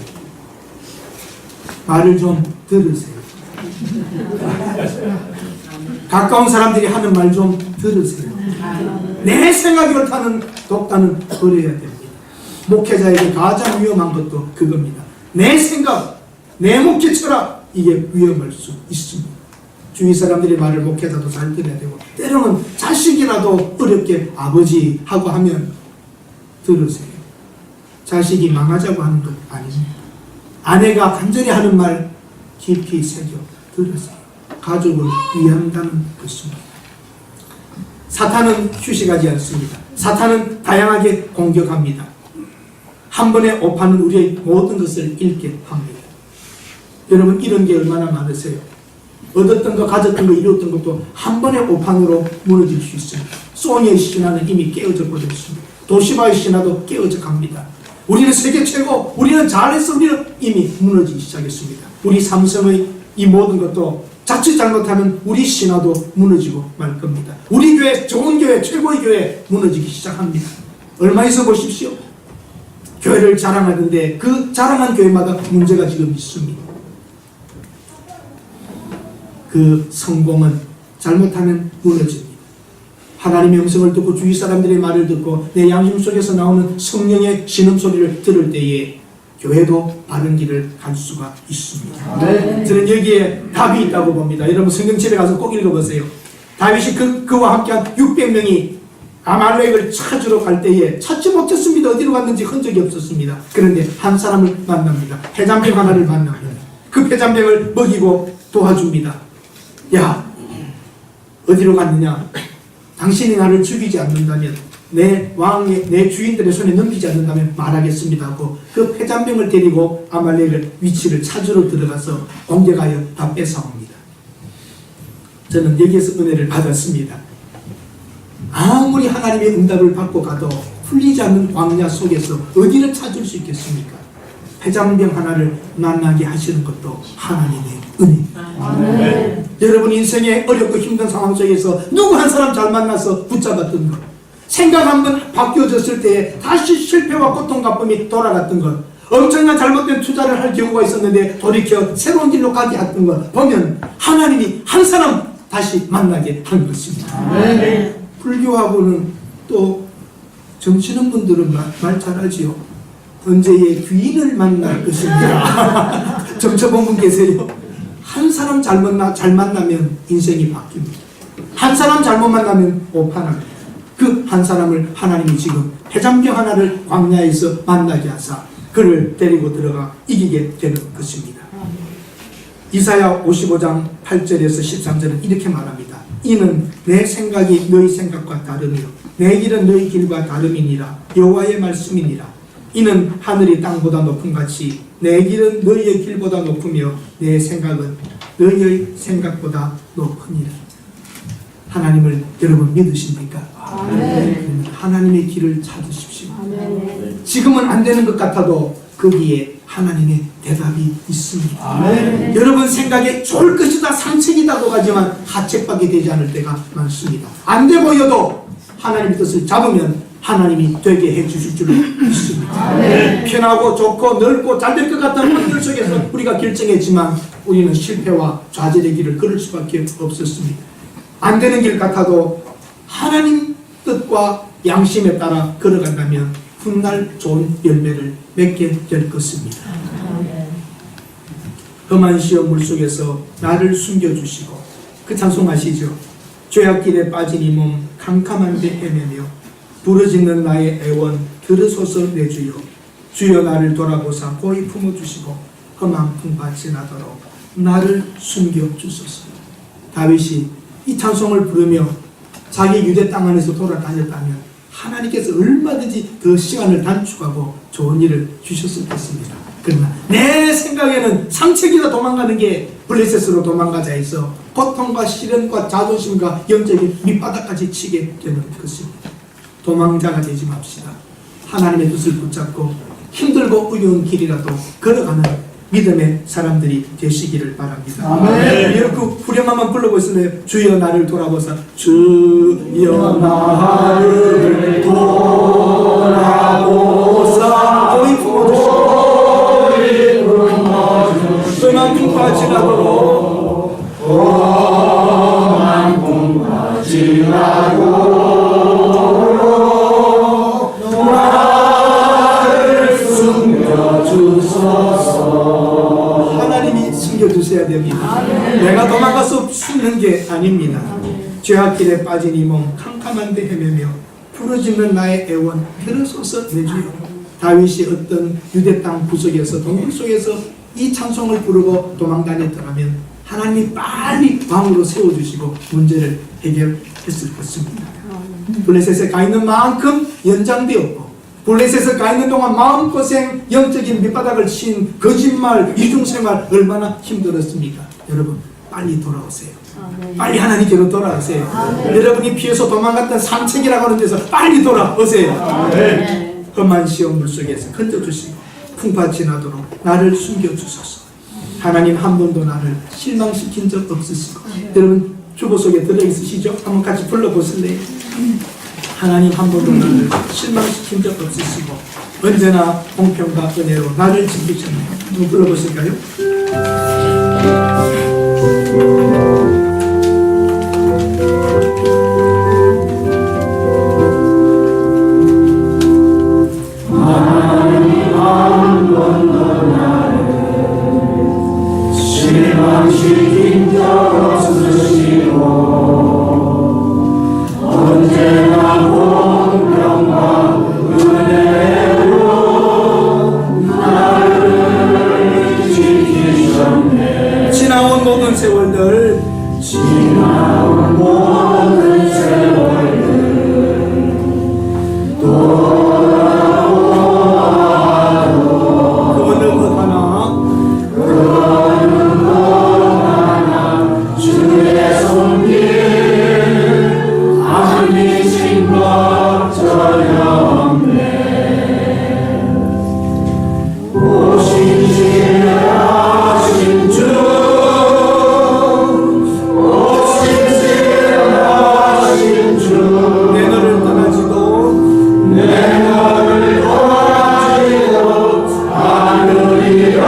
말을 좀 들으세요. 가까운 사람들이 하는 말 좀 들으세요. 내 생각이 옳다는 독단은 버려야 됩니다. 목회자에게 가장 위험한 것도 그겁니다. 내 생각, 내 목회 철학, 이게 위험할 수 있습니다. 주위 사람들의 말을 목회자도 잘 들어야 되고, 때로는 자식이라도 어렵게 아버지 하고 하면 들으세요. 자식이 망하자고 하는 것 아닙니다. 아내가 간절히 하는 말 깊이 새겨 들으세요. 가족을 위한다는 것입니다. 사탄은 휴식하지 않습니다. 사탄은 다양하게 공격합니다. 한 번의 오판은 우리의 모든 것을 잃게 합니다. 여러분, 이런 게 얼마나 많으세요? 얻었던 거, 가졌던 거, 이뤘던 것도 한 번의 오판으로 무너질 수 있습니다. 소니의 신화는 이미 깨어져 버렸습니다. 도시바의 신화도 깨어져 갑니다. 우리는 세계 최고, 우리는 잘했어, 우리는 이미 무너지기 시작했습니다. 우리 삼성의 이 모든 것도 자칫 잘못하면 우리 신화도 무너지고 말 겁니다. 우리 교회, 좋은 교회, 최고의 교회 무너지기 시작합니다. 얼마 있어 보십시오. 교회를 자랑하는데 그 자랑한 교회마다 문제가 지금 있습니다. 그 성공은 잘못하면 무너집니다. 하나님의 음성을 듣고 주위 사람들의 말을 듣고 내 양심 속에서 나오는 성령의 신음소리를 들을 때에 교회도 바른 길을 갈 수가 있습니다. 네. 저는 여기에 답이 있다고 봅니다. 여러분 성경집에 가서 꼭 읽어보세요. 다윗이 그와 함께한 600명이 아말렉을 찾으러 갈 때에 찾지 못했습니다. 어디로 갔는지 흔적이 없었습니다. 그런데 한 사람을 만납니다. 폐잔병 하나를 만납니다. 그 폐잔병을 먹이고 도와줍니다. 야, 어디로 갔느냐? 당신이 나를 죽이지 않는다면, 내 주인들의 손에 넘기지 않는다면 말하겠습니다 하고 그 폐잔병을 데리고 아말렉의 위치를 찾으러 들어가서 공격하여 다 뺏어옵니다. 저는 여기에서 은혜를 받았습니다. 아무리 하나님의 응답을 받고 가도 풀리지 않는 광야 속에서 어디를 찾을 수 있겠습니까? 폐잔병 하나를 만나게 하시는 것도 하나님의 은혜입니다. 여러분 인생의 어렵고 힘든 상황 속에서 누구 한 사람 잘 만나서 붙잡았던 것, 생각 한번 바뀌어졌을 때에 다시 실패와 고통 가쁨이 돌아갔던 것, 엄청난 잘못된 투자를 할 경우가 있었는데 돌이켜 새로운 길로 가게 했던 것 보면 하나님이 한 사람 다시 만나게 한 것입니다. 불교하고는 또 정치는 분들은 말 잘하지요. 언제의 귀인을 만날 것인가. 점쳐본 분 계세요? 한 사람 잘 만나면 인생이 바뀝니다. 한 사람 잘못 만나면 오판합니다. 그 한 사람을 하나님이 지금 폐잔병 하나를 광야에서 만나게 하사 그를 데리고 들어가 이기게 되는 것입니다. 이사야 55장 8절에서 13절은 이렇게 말합니다. 이는 내 생각이 너희 생각과 다르며 내 길은 너희 길과 다름이니라. 여호와의 말씀이니라. 이는 하늘이 땅보다 높음 같이 내 길은 너희의 길보다 높으며 내 생각은 너희의 생각보다 높으니라. 하나님을 여러분 믿으십니까? 아멘. 하나님의 길을 찾으십시오. 아멘. 지금은 안 되는 것 같아도 거기에 하나님의 대답이 있습니다. 아멘. 여러분 생각에 좋을 것이다, 상책이다고 하지만 하책밖에 되지 않을 때가 많습니다. 안 돼 보여도 하나님의 뜻을 잡으면 하나님이 되게 해주실 줄 믿습니다. 아멘. 편하고 좋고 넓고 잘 될 것 같다는 환경 속에서 우리가 결정했지만 우리는 실패와 좌절의 길을 걸을 수밖에 없었습니다. 안 되는 길 같아도 하나님 뜻과 양심에 따라 걸어간다면 훗날 좋은 열매를 맺게 될 것입니다. 험한 시험 물속에서 나를 숨겨주시고, 그 찬송 아시죠? 죄악길에 빠진 이 몸 캄캄한데 헤매며 부르짖는 나의 애원 들으소서 내 주여. 주여 나를 돌아보사 고이 품어주시고 험한 풍파 지나도록 나를 숨겨주소서. 다윗이 이 찬송을 부르며 자기 유대 땅 안에서 돌아다녔다면 하나님께서 얼마든지 더 시간을 단축하고 좋은 일을 주셨을 것입니다. 그러나 내 생각에는 상책이라 도망가는 게 블레셋으로 도망가자 해서 고통과 시련과 자존심과 영적인 밑바닥까지 치게 되는 것입니다. 도망자가 되지 맙시다. 하나님의 뜻을 붙잡고 힘들고 어려운 길이라도 걸어가는 믿음의 사람들이 되시기를 바랍니다. 아멘. 그 후렴 한번 불러보실래요? 주여 나를 돌아보사. 주여 나를 돌아보사. 거의 품어주시고 떠난 풍파 지나도록 떠난 풍파 지나도록 나를 숨겨주소서. 하나님이 숨겨주셔야 됩니다. 내가 도망가서 숨는 게 아닙니다. 죄악길에 빠진 이 몸 캄캄한데 헤매며 부르짖는 나의 애원 들으소서 내 주여. 다윗이 어떤 유대 땅 구석에서 동굴 속에서 이 찬송을 부르고 도망다녔더라면 하나님이 빨리 왕으로 세워주시고 문제를 해결했을 것입니다. 블레셋에 가 있는 만큼 연장되었고 블레셋에 가 있는 동안 마음고생, 영적인 밑바닥을 친 거짓말, 이중생활 얼마나 힘들었습니까? 여러분 빨리 돌아오세요. 빨리 하나님께로 돌아오세요. 여러분이 피해서 도망갔던 산책이라고 하는 데서 빨리 돌아오세요. 험한 시험 물속에서 건져주시고 풍파 지나도록 나를 숨겨주소서. 하나님 한 번도 나를 실망시킨 적 없으시고 여러분 주보 속에 들어있으시죠? 한번 같이 불러보실래요? 하나님 한 번도 나를 실망시킨 적 없으시고 언제나 공평과 은혜로 나를 지키셨네요. 한번 불러보실까요? 하나님 한 번도 나를 실망시킨 적 없으시고 언제나 공평과 은혜로 나를 지키셨네. 지나온 모든 세월들 지나온 모든 세월들 돌아보아도 그 어느 것 하나 주의 손길 안 미친 것 전혀 없네. 오신실하신 주 오신실하신 주 내 너를 떠나지도 내 너를 떠나지도 않으리라.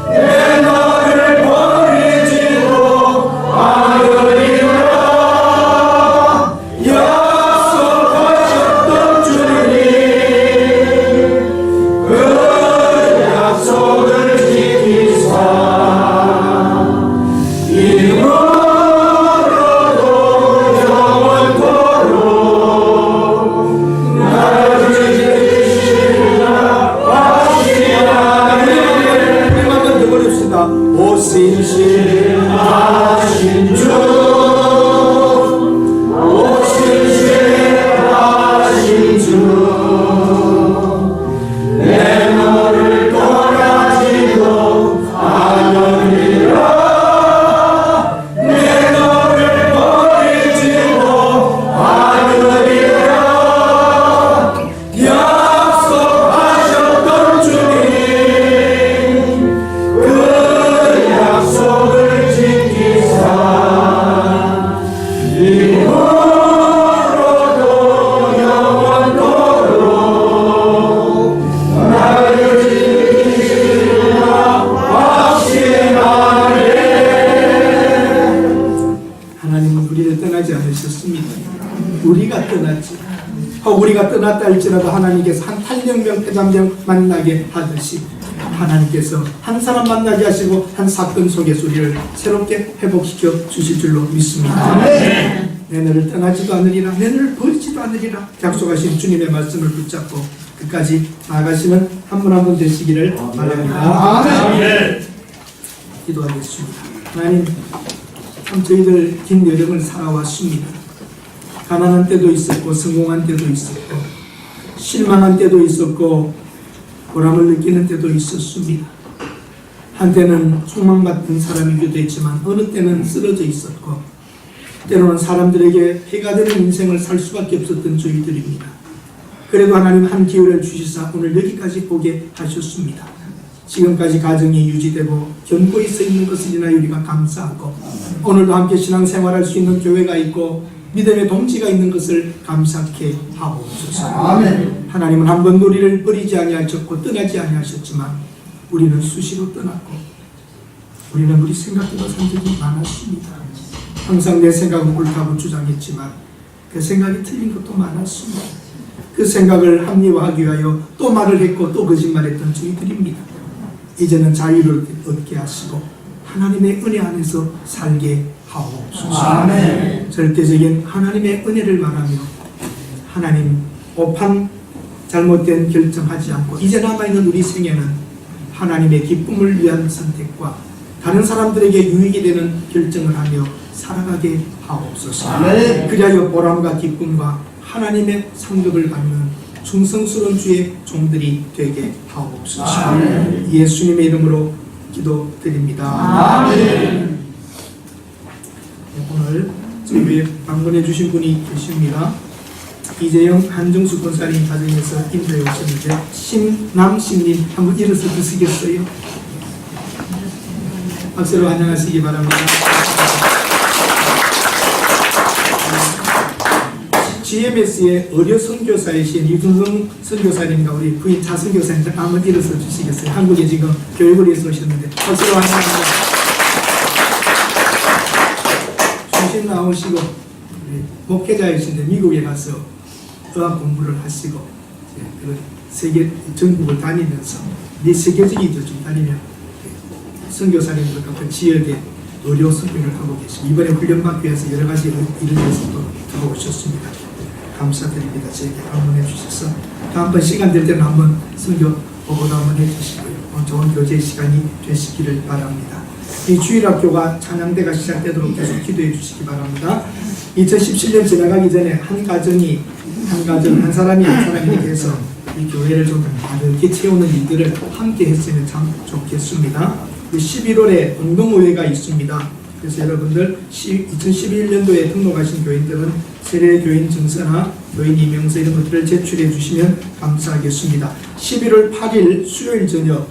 내 너를 버리지도 않으리라. 약속하셨던 주님 그 약속을 지키사 이후로도 영원토록 나를 지키시라 하시나니. 한번 더 부릅시다. 오신실하신 주 오신실하신 주 내 너를 떠나지도 않으리라. 내 너를 버리지도 않으리라. 약속하셨던 주님 그 약속을 지키사 이후로도 영원토록 나를 지키시라 하시나니. 하나님은 우리를 떠나지 않으셨습니다. 우리가 떠났지. 우리가 떠났다 할지라도 하나님께서 한 800명 패잔명 만나게 하듯이 하나님께서 한 사람 만나게 하시고 한 사건 속에서 우리를 새롭게 회복시켜 주실 줄로 믿습니다. 내 너를 떠나지도 않으리라. 내 너를 버리지도 않으리라. 약속하신 주님의 말씀을 붙잡고 끝까지 나아가시는 한 분 한 분 되시기를 바랍니다. 기도하겠습니다. 하나님 참 저희들 긴 여정을 살아왔습니다. 가난한 때도 있었고 성공한 때도 있었고 실망한 때도 있었고 보람을 느끼는 때도 있었습니다. 한때는 소망받던 사람이기도 했지만 어느 때는 쓰러져 있었고 때로는 사람들에게 해가 되는 인생을 살 수밖에 없었던 저희들입니다. 그래도 하나님 한 기회를 주시사 오늘 여기까지 보게 하셨습니다. 지금까지 가정이 유지되고 견고히 서 있는 것을 인하여 우리가 감사하고 오늘도 함께 신앙생활할 수 있는 교회가 있고 믿음의 동지가 있는 것을 감사케 하옵소서. 아멘. 하나님은 한 번도 우리를 버리지 아니하셨고 떠나지 아니하셨지만 우리는 수시로 떠났고 우리는 우리 생각대로 산 적이 많았습니다. 항상 내 생각은 옳다고 주장했지만 그 생각이 틀린 것도 많았습니다. 그 생각을 합리화하기 위하여 또 말을 했고 또 거짓말했던 저희들입니다. 이제는 자유를 얻게 하시고 하나님의 은혜 안에서 살게 하옵소서. 아멘. 절대적인 하나님의 은혜를 말하며 하나님 오판 잘못된 결정하지 않고 이제 남아있는 우리 생애는 하나님의 기쁨을 위한 선택과 다른 사람들에게 유익이 되는 결정을 하며 살아가게 하옵소서. 아멘. 그리하여 보람과 기쁨과 하나님의 상급을 받는 충성스러운 주의 종들이 되게 하옵소서. 아멘. 예수님의 이름으로 기도드립니다. 아멘. 오늘 저희 방문해 주신 분이 계십니다. 이재영 한정수 권사님 가정에서 인도해 오셨는데 심남심님 한번 일어서 주시겠어요? 박수로 안녕하시기 바랍니다. GMS의 의료 선교사이신 이준성 선교사님과 우리 부인 차 선교사님 한번 일어서 주시겠어요? 한국에 지금 교육을 위해서 오셨는데 박수로 환영합니다. 중심 나오시고 목회자이신데 미국에 가서 의학 공부를 하시고 세계 전국을 다니면서 세계적이죠. 좀 다니면 선교사님들과 그 지역에 의료 선교를 하고 계시고 이번에 훈련받기 위해서 여러 가지 일을 위해서 또 들어오셨습니다. 감사드립니다. 저에게 방문해 주셔서 다음번 시간 될 때는 한번 선교 보고도 한번 해주시고요. 좋은 교제 시간이 되시기를 바랍니다. 이 주일학교가 찬양대가 시작되도록 계속 기도해 주시기 바랍니다. 2017년 지나가기 전에 한 가정이 한 사람이 해서 이 교회를 좀 가득히 채우는 일들을 함께 했으면 참 좋겠습니다. 11월에 운동의회가 있습니다. 그래서 여러분들 2011년도에 등록하신 교인들은 세례교인 증서나 교인 임명서 이런 것들을 제출해 주시면 감사하겠습니다. 11월 8일 수요일 저녁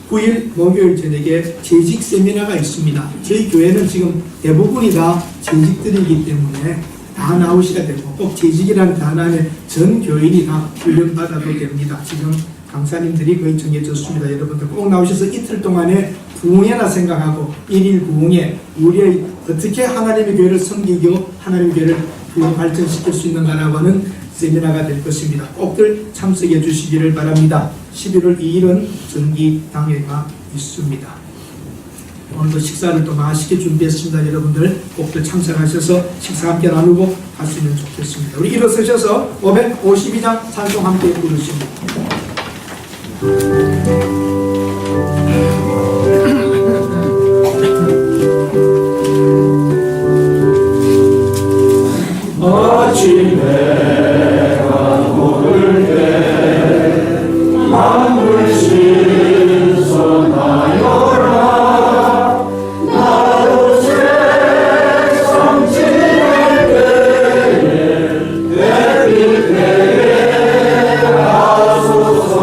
9일 목요일 저녁에 재직 세미나가 있습니다. 저희 교회는 지금 대부분이 다 재직들이기 때문에 다 나오셔야 되고 꼭 재직이라는 단어에 전 교인이 다 훈련받아도 됩니다. 지금 강사님들이 거의 정해졌습니다. 여러분들 꼭 나오셔서 이틀 동안에 부흥회나 생각하고 일일 부흥회 우리의 어떻게 하나님의 교회를 섬기고 하나님의 교회를 발전시킬 수 있는가라고 하는 세미나가 될 것입니다. 꼭들 참석해 주시기를 바랍니다. 11월 2일은 전기당회가 있습니다. 오늘도 식사를 또 맛있게 준비했습니다. 여러분들 꼭들 참석하셔서 식사 함께 나누고 갔으면 좋겠습니다. 우리 일어서셔서 552장 찬송 함께 부르십니다. 내가 모를 때 만물 신선하여라 나도 세상 지낼 때에 내릴 때에 하소서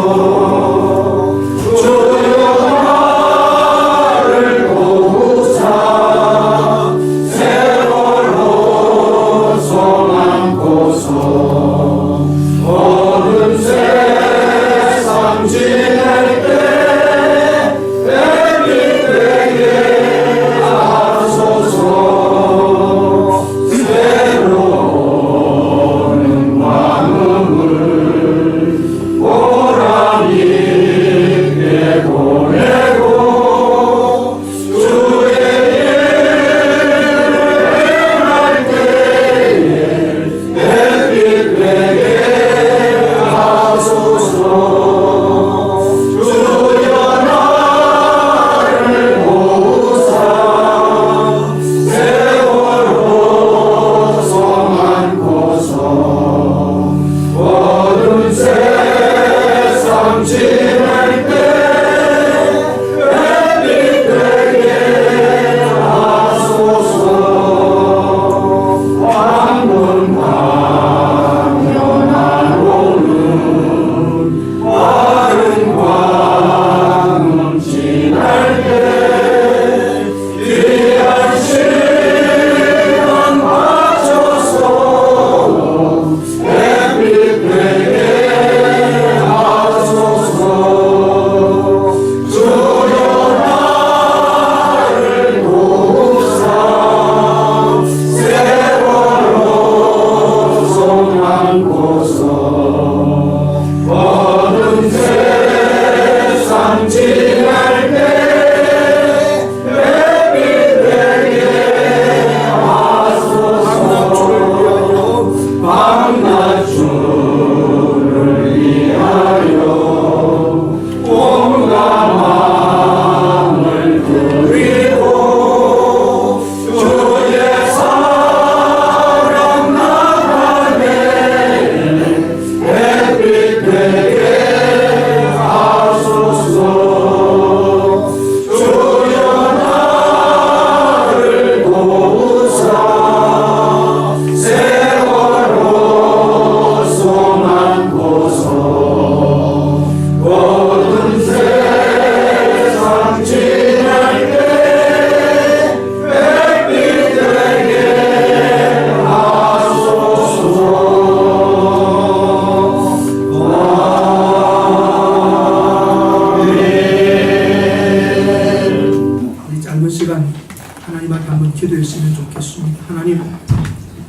기도했으면 좋겠습니다. 하나님,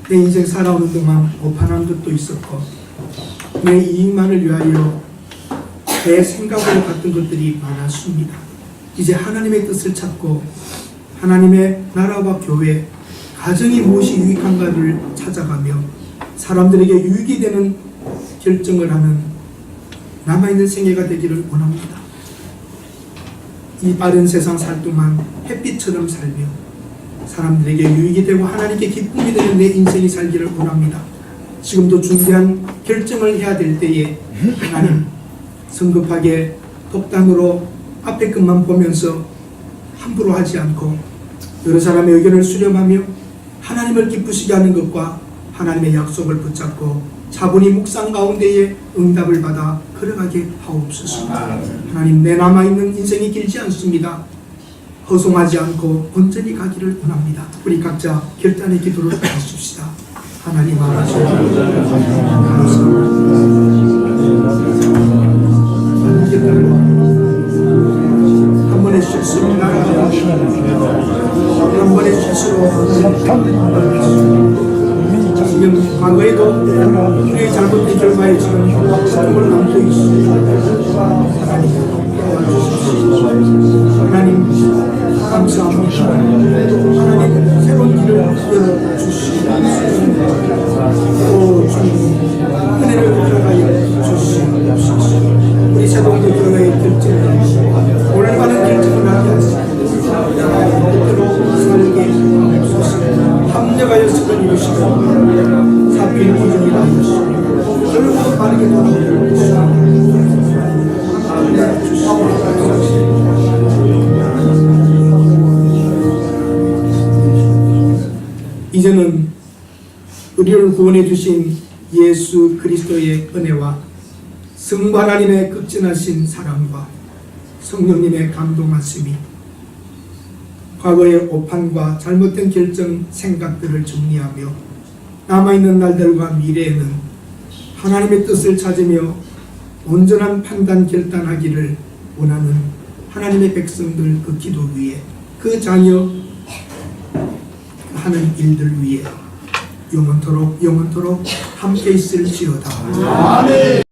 내 인생 살아오는 동안 오판한 것도 있었고 내 이익만을 위하여 내 생각으로 갔던 것들이 많았습니다. 이제 하나님의 뜻을 찾고 하나님의 나라와 교회, 가정이 무엇이 유익한가를 찾아가며 사람들에게 유익이 되는 결정을 하는 남아있는 생애가 되기를 원합니다. 이 빠른 세상 살 동안 햇빛처럼 살며 사람들에게 유익이 되고 하나님께 기쁨이 되는 내 인생이 살기를 원합니다. 지금도 중대한 결정을 해야 될 때에 하나님, 성급하게 독단으로 앞에 것만 보면서 함부로 하지 않고 여러 사람의 의견을 수렴하며 하나님을 기쁘시게 하는 것과 하나님의 약속을 붙잡고 차분히 묵상 가운데에 응답을 받아 걸어가게 하옵소서. 하나님, 내 남아있는 인생이 길지 않습니다. 허송하지 않고 온전히 가기를 원합니다. 우리 각자 결단의 기도를 하십시다. 하나님 아버지, 한 번의 실수로 한 번의 실수로 지금 과거에도 우리의 잘못된 결과에 지금 고통을 안고 있습니다. 하나님 감사합니다. 하나님 새로운 길을 열어주시고 또 주님 은혜를 들어가여 주시옵소서. 우리 새동도 교회의 결정을 올바른 결정을 하게 하시고 그대로 살게 하옵소서. 합력하여 서로 이루시고 사필 기준이라 하시고 결국 빠르게 돌아오기를 이제는 우리를 구원해 주신 예수 그리스도의 은혜와 성부 하나님의 극진하신 사랑과 성령님의 감동하심이 과거의 오판과 잘못된 결정 생각들을 정리하며 남아있는 날들과 미래에는 하나님의 뜻을 찾으며 온전한 판단 결단하기를 원하는 하나님의 백성들 그 기도 위에 그 자녀 하는 일들 위에 영원토록 함께 있을지어다. 아멘.